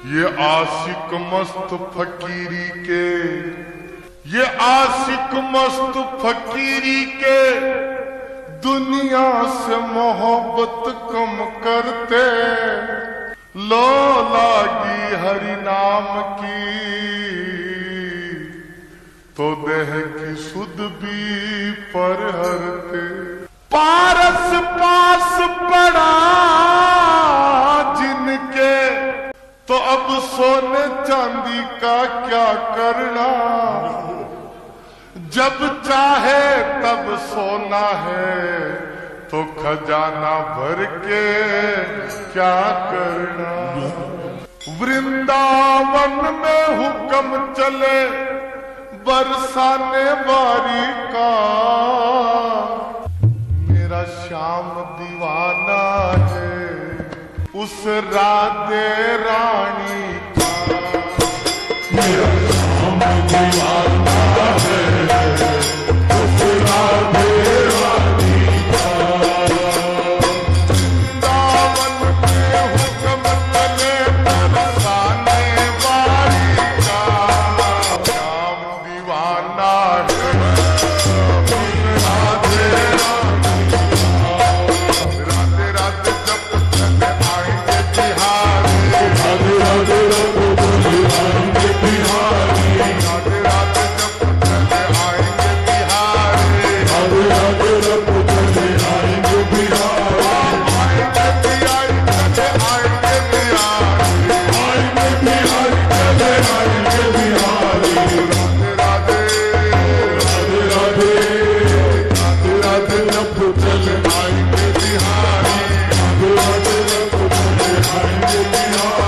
ये आशिक मस्त फकीरी के, ये आशिक मस्त फकीरी के दुनिया से मोहब्बत कम करते। लो लागी हरि नाम की तो देह की सुध भी पर हरते। पारस पास पड़ा जिनके तो अब सोने चांदी का क्या करना। जब चाहे तब सोना है तो खजाना भर के क्या करना। वृंदावन में हुक्म चले बरसाने बारी का, मेरा श्याम दीवाना है उस राधे रानी का। मेरा श्याम दीवाना है उस राधे रानी का। वृंदावन में हुक्म चले बरसाने बारी का, श्याम दीवाना है राधे रानी का। राधे राधे जब चले आएंगे बिहारी, राधे राधे रब बोले आएंगे बिहारी। राधे राधे जब चले आएंगे बिहारी, राधे राधे रब बोले आएंगे बिहारी। आएंगे बिहारी चले आएंगे बिहारी, आएंगे बिहारी चले आएंगे बिहारी। राधे राधे राधे राधे राधे राधे जब चले आएंगे बिहारी, राधे राधे रब बोले आएंगे बिहारी।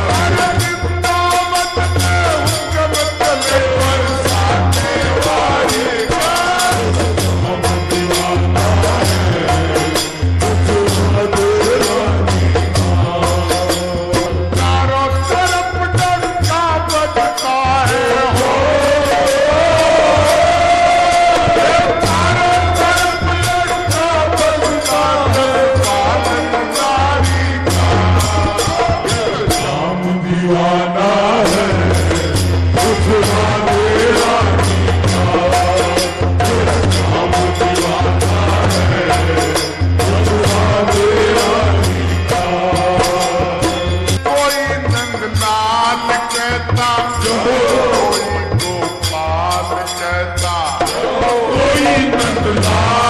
वृंदावन में हुक्म चले बरसाने वाली का, हम दीवाना है उस राधे रानी का। चारों तरफ डंका बजता है हो, चारों तरफ डंका बजता है काल नारी का। श्याम दीवाना है उस राधे रानी का। श्याम दीवाना है उस राधे रानी का। कोई नंदलाल कहता, कोई गोपाल कहता, कोई नंदलाल